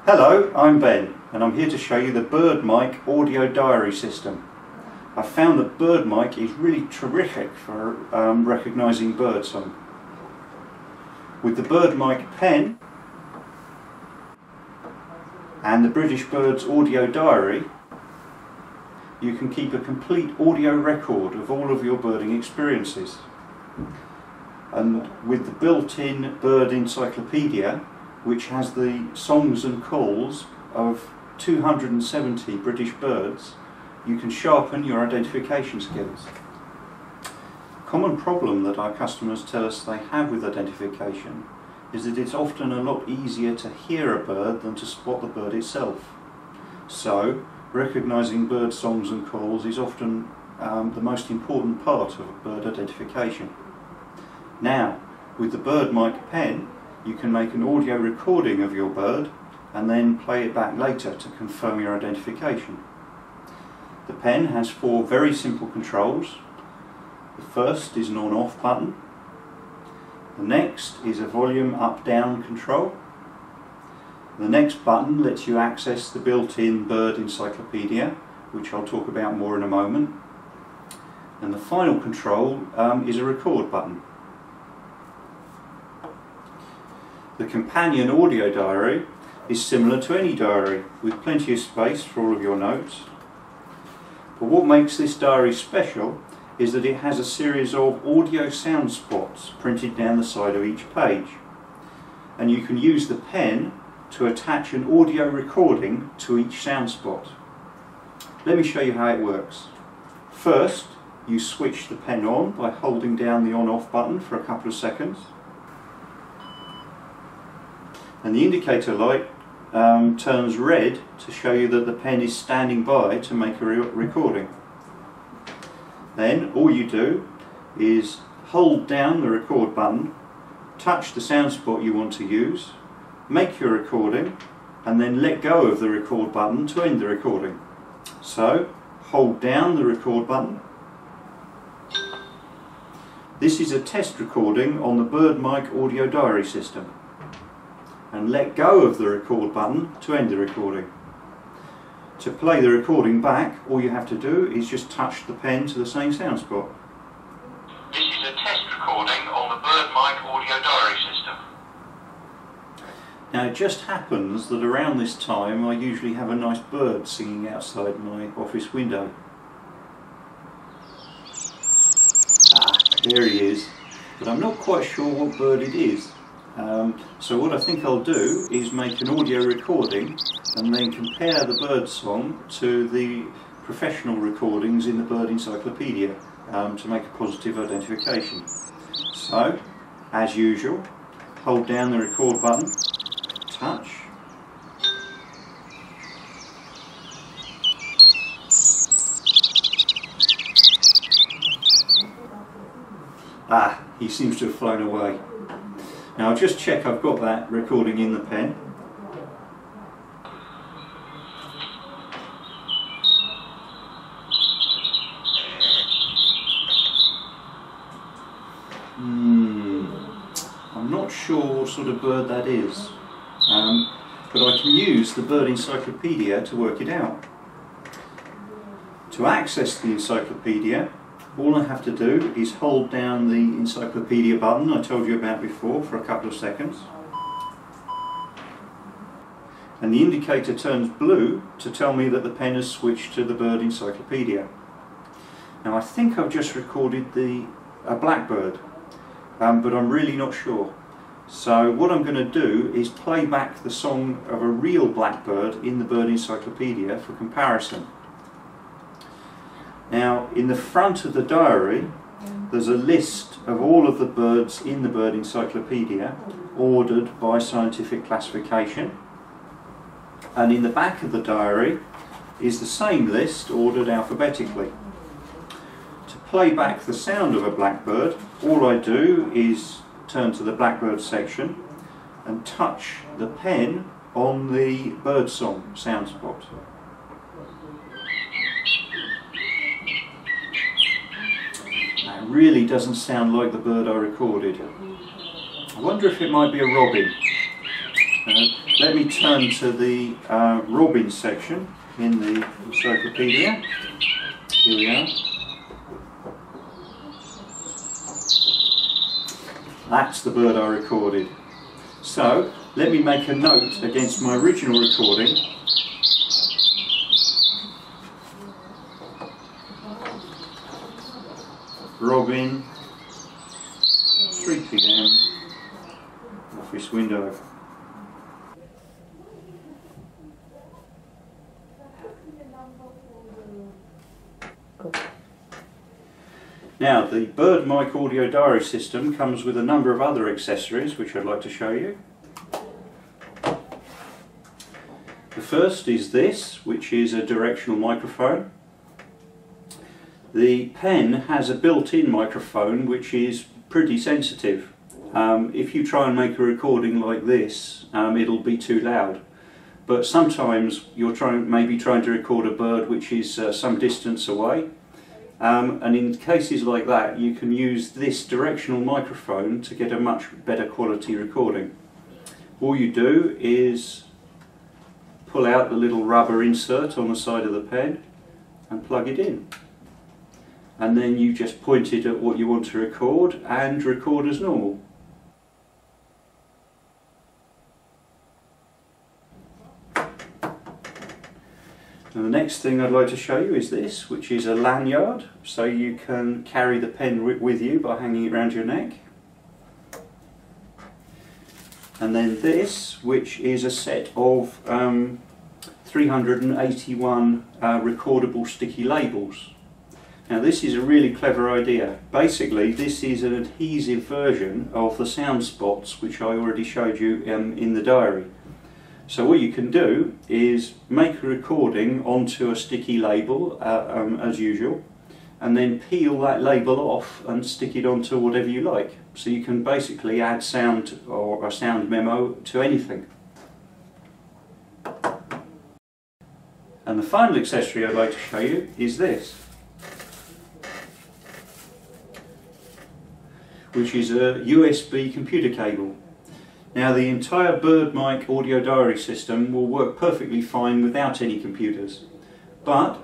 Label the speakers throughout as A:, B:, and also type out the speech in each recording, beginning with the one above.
A: Hello, I'm Ben and I'm here to show you the BirdMIKE Audio Diary system. I found that BirdMIKE is really terrific for recognising birdsong. With the BirdMIKE pen and the British Birds Audio Diary, you can keep a complete audio record of all of your birding experiences. And with the built-in bird encyclopedia, which has the songs and calls of 270 British birds, you can sharpen your identification skills. A common problem that our customers tell us they have with identification is that it's often a lot easier to hear a bird than to spot the bird itself. So, recognising bird songs and calls is often the most important part of bird identification. Now, with the BirdMIKE pen, you can make an audio recording of your bird and then play it back later to confirm your identification. The pen has 4 very simple controls. The first is an on-off button. The next is a volume up-down control. The next button lets you access the built-in bird encyclopedia, which I'll talk about more in a moment. And the final control is a record button. The companion audio diary is similar to any diary, with plenty of space for all of your notes. But what makes this diary special is that it has a series of audio sound spots printed down the side of each page. And you can use the pen to attach an audio recording to each sound spot. Let me show you how it works. First, you switch the pen on by holding down the on-off button for a couple of seconds. And the indicator light turns red to show you that the pen is standing by to make a recording. Then all you do is hold down the record button, touch the sound spot you want to use, make your recording, and then let go of the record button to end the recording. So, hold down the record button. This is a test recording on the BirdMIKE Audio Diary system. And let go of the record button to end the recording. To play the recording back, all you have to do is just touch the pen to the same sound spot.
B: This is a test recording on the BirdMIKE Audio Diary system.
A: Now it just happens that around this time I usually have a nice bird singing outside my office window. Ah, there he is. But I'm not quite sure what bird it is. So what I think I'll do is make an audio recording and then compare the bird song to the professional recordings in the bird encyclopedia to make a positive identification. So, as usual, hold down the record button, touch, he seems to have flown away. Now I'll just check I've got that recording in the pen. I'm not sure what sort of bird that is, but I can use the bird encyclopedia to work it out. To access the encyclopedia, all I have to do is hold down the encyclopedia button I told you about before for a couple of seconds. And the indicator turns blue to tell me that the pen has switched to the bird encyclopedia. Now I think I've just recorded a blackbird, but I'm really not sure. So what I'm going to do is play back the song of a real blackbird in the bird encyclopedia for comparison. Now, in the front of the diary, there's a list of all of the birds in the bird encyclopedia, ordered by scientific classification. And in the back of the diary is the same list, ordered alphabetically. To play back the sound of a blackbird, all I do is turn to the blackbird section and touch the pen on the birdsong sound spot. It really doesn't sound like the bird I recorded. I wonder if it might be a robin. Let me turn to the robin section in the encyclopedia. Here we are. That's the bird I recorded. So let me make a note against my original recording. Robin, 3 PM, office window. Now, the BirdMIKE Audio Diary system comes with a number of other accessories which I'd like to show you. The first is this, which is a directional microphone. The pen has a built-in microphone which is pretty sensitive. If you try and make a recording like this, it'll be too loud. But sometimes you're maybe trying to record a bird which is some distance away. And in cases like that, you can use this directional microphone to get a much better quality recording. All you do is pull out the little rubber insert on the side of the pen and plug it in. And then you just point it at what you want to record and record as normal. And the next thing I'd like to show you is this, which is a lanyard, so you can carry the pen with you by hanging it around your neck. And then this, which is a set of 381 recordable sticky labels. Now this is a really clever idea. Basically this is an adhesive version of the sound spots which I already showed you in the diary. So what you can do is make a recording onto a sticky label as usual, and then peel that label off and stick it onto whatever you like. So you can basically add sound or a sound memo to anything. And the final accessory I'd like to show you is this, which is a USB computer cable. Now the entire BirdMIKE Audio Diary system will work perfectly fine without any computers, but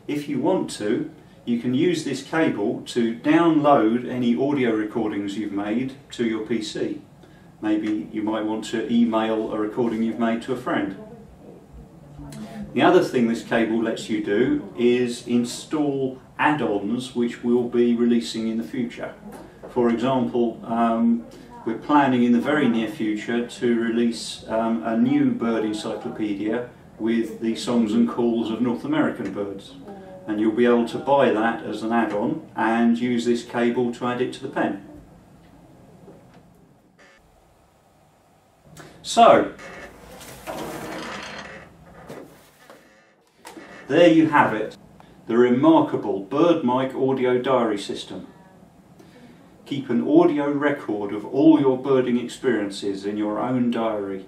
A: if you want to, you can use this cable to download any audio recordings you've made to your PC. Maybe you might want to email a recording you've made to a friend. The other thing this cable lets you do is install add-ons which we'll be releasing in the future. For example, we're planning in the very near future to release a new bird encyclopedia with the songs and calls of North American birds. And you'll be able to buy that as an add-on and use this cable to add it to the pen. So, there you have it, the remarkable BirdMIKE Audio Diary system. Keep an audio record of all your birding experiences in your own diary.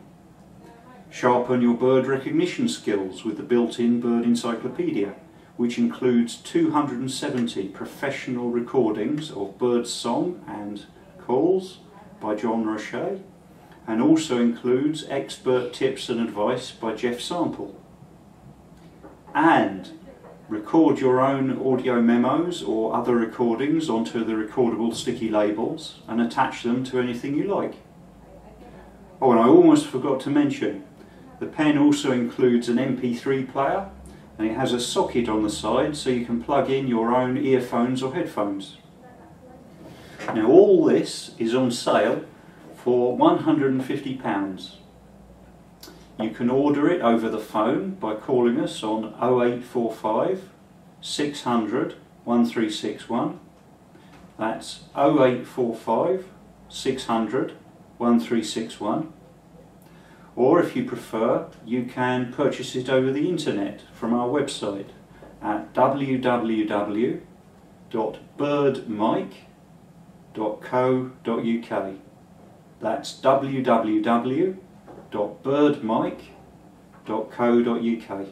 A: Sharpen your bird recognition skills with the built-in bird encyclopedia, which includes 270 professional recordings of bird song and calls by John Roche, and also includes expert tips and advice by Jeff Sample. And record your own audio memos or other recordings onto the recordable sticky labels and attach them to anything you like. Oh, and I almost forgot to mention, the pen also includes an MP3 player, and it has a socket on the side so you can plug in your own earphones or headphones. Now all this is on sale for £150. You can order it over the phone by calling us on 0845 600 1361. That's 0845 600 1361. Or if you prefer, you can purchase it over the internet from our website at www.birdmike.co.uk. That's www.birdmike.co.uk.